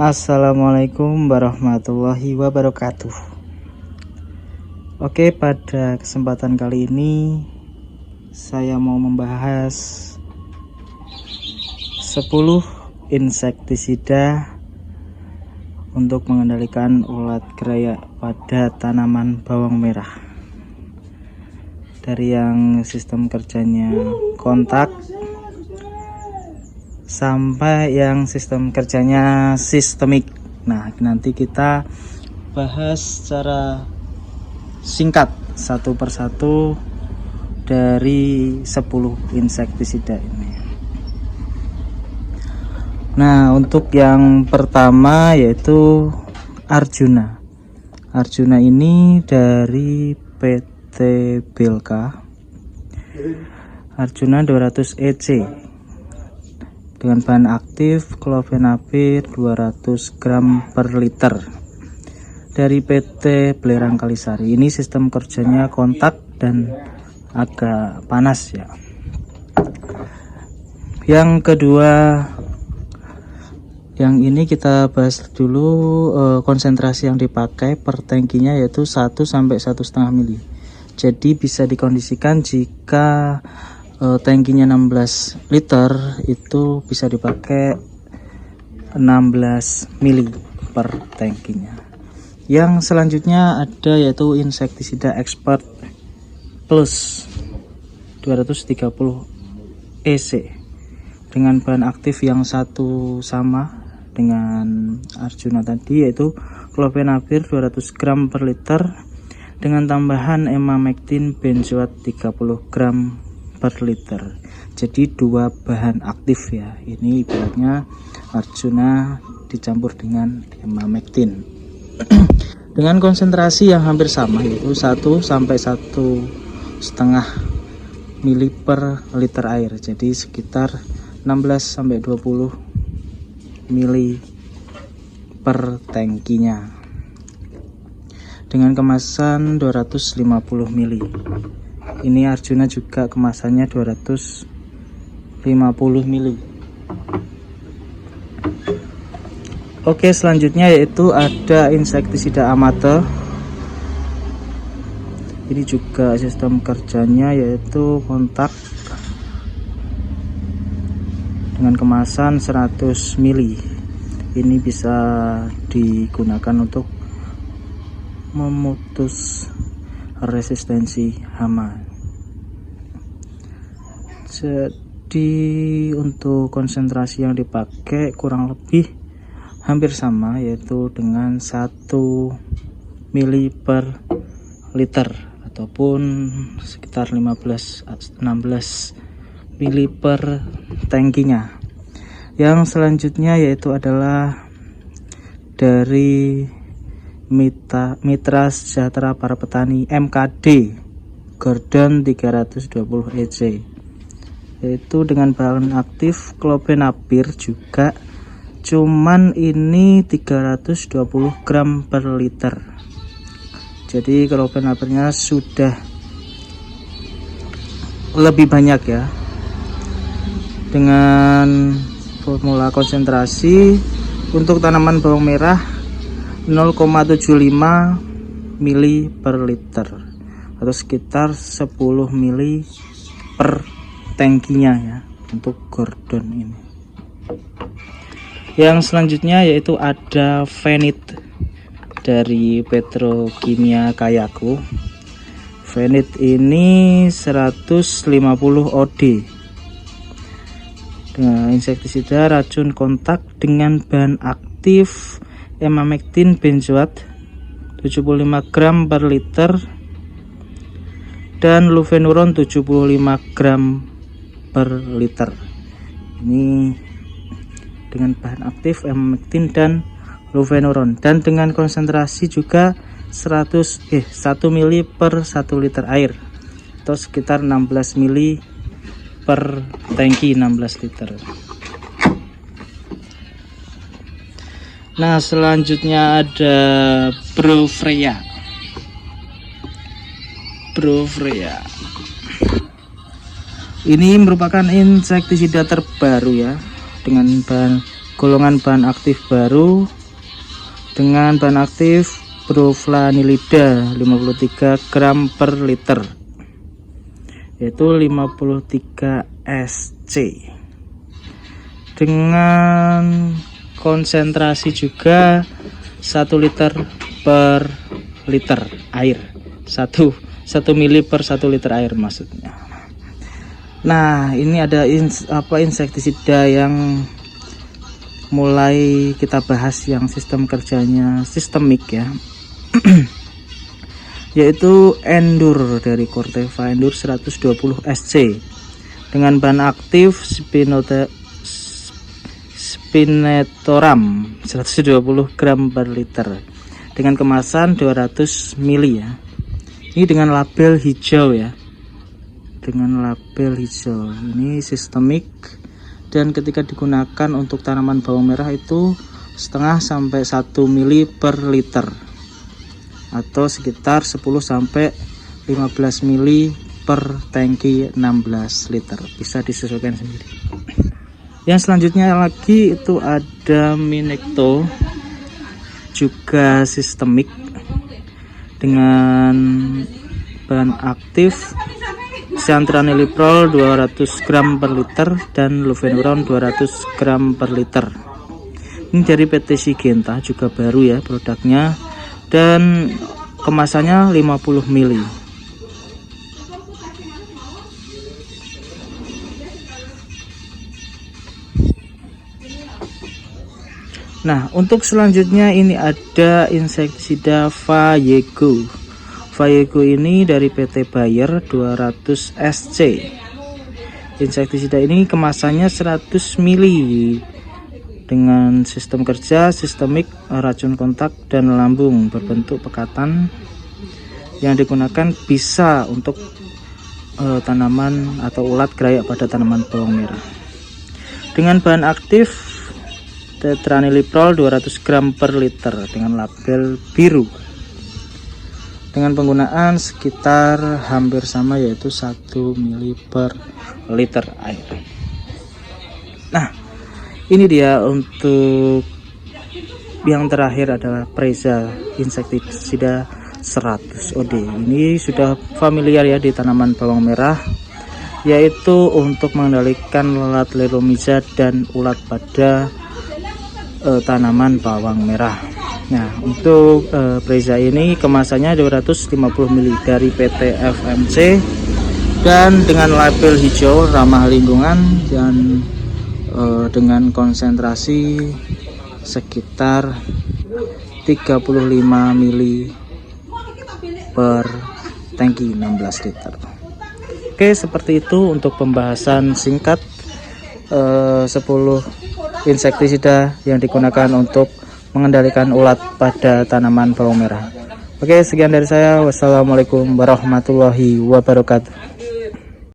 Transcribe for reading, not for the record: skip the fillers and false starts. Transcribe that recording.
Assalamualaikum warahmatullahi wabarakatuh. Oke, pada kesempatan kali ini saya mau membahas 10 insektisida untuk mengendalikan ulat gerayak pada tanaman bawang merah. Dari yang sistem kerjanya kontak sampai yang sistem kerjanya sistemik. Nah, nanti kita bahas secara singkat satu persatu dari 10 insektisida ini. Nah, untuk yang pertama yaitu Arjuna. Arjuna ini dari PT Belka. Arjuna 200 EC dengan bahan aktif klofenapir 200 gram per liter dari PT Belerang Kalisari. Ini sistem kerjanya kontak dan agak panas ya. Yang kedua, yang ini kita bahas dulu konsentrasi yang dipakai per tangkinya yaitu 1 sampai 1,5 mili. Jadi bisa dikondisikan jika tangkinya 16 liter itu bisa dipakai 16 mili per tangkinya. Yang selanjutnya ada yaitu insektisida expert plus 230 EC dengan bahan aktif yang satu sama dengan Arjuna tadi, yaitu klofenapir 200 gram per liter dengan tambahan emamectin benzoat 30 gram per liter. Jadi dua bahan aktif ya. Ini ibaratnya Arjuna dicampur dengan emamectin dengan konsentrasi yang hampir sama, yaitu 1 sampai 1,5 mili per liter air. Jadi sekitar 16 sampai 20 mili per tangkinya dengan kemasan 250 mili. Ini Arjuna juga kemasannya 250 mili. Oke, selanjutnya yaitu ada insektisida Amate. Ini juga sistem kerjanya yaitu kontak dengan kemasan 100 mili. Ini bisa digunakan untuk memutus resistensi hama. Jadi untuk konsentrasi yang dipakai kurang lebih hampir sama, yaitu dengan 1 mili per liter ataupun sekitar 15-16 mili per tangkinya. Yang selanjutnya yaitu adalah dari Mitra Sejahtera Para Petani MKD Gordon 320 EC, yaitu dengan bahan aktif klofenapir juga, cuman ini 320 gram per liter. Jadi klofenapirnya sudah lebih banyak ya, dengan formula konsentrasi untuk tanaman bawang merah 0,75 mili per liter atau sekitar 10 mili per tangkinya ya untuk Gordon ini. Yang selanjutnya yaitu ada Fenit dari Petrokimia Kayaku. Fenit ini 150 OD dengan insektisida racun kontak dengan bahan aktif emamectin benzoat 75 gram per liter dan lufenuron 75 gram per liter. Ini dengan bahan aktif emamectin dan lufenuron dan dengan konsentrasi juga 1 mili per 1 liter air atau sekitar 16 mili per tangki 16 liter. Nah, selanjutnya ada Brofreya. Ini merupakan insektisida terbaru ya, dengan bahan golongan bahan aktif baru dengan bahan aktif broflanilida 53 gram per liter, yaitu 53 SC, dengan konsentrasi juga 1 liter per liter air, 1 mili per 1 liter air maksudnya. Nah, ini ada insektisida yang mulai kita bahas yang sistem kerjanya sistemik ya. Yaitu Endur dari Corteva, Endur 120 SC dengan bahan aktif Spinetoram 120 gram per liter dengan kemasan 200 ml ya. Ini dengan label hijau ya, dengan label hijau. Ini sistemik, dan ketika digunakan untuk tanaman bawang merah itu setengah sampai 1 mili per liter, atau sekitar 10 sampai 15 mili per tangki 16 liter, bisa disesuaikan sendiri. Yang selanjutnya lagi itu ada Minekto, juga sistemik dengan bahan aktif Cyantranilyprol 200 gram per liter dan Luvenuron 200 gram per liter. Ini dari PT Syngenta, juga baru ya produknya, dan kemasannya 50 ml. Nah, untuk selanjutnya ini ada insektisida Vayego. Vayego ini dari PT Bayer 200 SC. Insektisida ini kemasannya 100 ml dengan sistem kerja sistemik, racun kontak dan lambung berbentuk pekatan, yang digunakan bisa untuk tanaman atau ulat gerayak pada tanaman bawang merah. Dengan bahan aktif Tetraniliprol 200 gram per liter dengan label biru, dengan penggunaan sekitar hampir sama, yaitu 1 mili per liter air. Nah, ini dia untuk yang terakhir adalah Preza insektisida 100 OD. Ini sudah familiar ya di tanaman bawang merah, yaitu untuk mengendalikan lalat leromiza dan ulat pada tanaman bawang merah. Nah, untuk Preza ini kemasannya 250 ml dari PT FMC dan dengan label hijau ramah lingkungan, dan dengan konsentrasi sekitar 35 ml per tangki 16 liter. Oke, seperti itu untuk pembahasan singkat 10 insektisida yang digunakan untuk mengendalikan ulat pada tanaman bawang merah. Oke, sekian dari saya. Wassalamualaikum warahmatullahi wabarakatuh.